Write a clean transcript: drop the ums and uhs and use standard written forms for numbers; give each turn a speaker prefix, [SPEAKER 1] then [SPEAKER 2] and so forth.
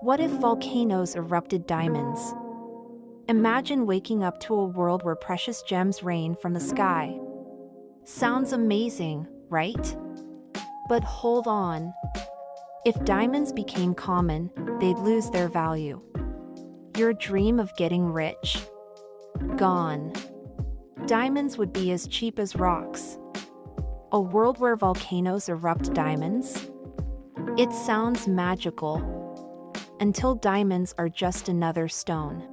[SPEAKER 1] What if volcanoes erupted diamonds? Imagine waking up to a world where precious gems rain from the sky. Sounds amazing, right? But hold on. If diamonds became common, they'd lose their value. Your dream of getting rich? Gone. Diamonds would be as cheap as rocks. A world where volcanoes erupt diamonds? It sounds magical. Until diamonds are just another stone.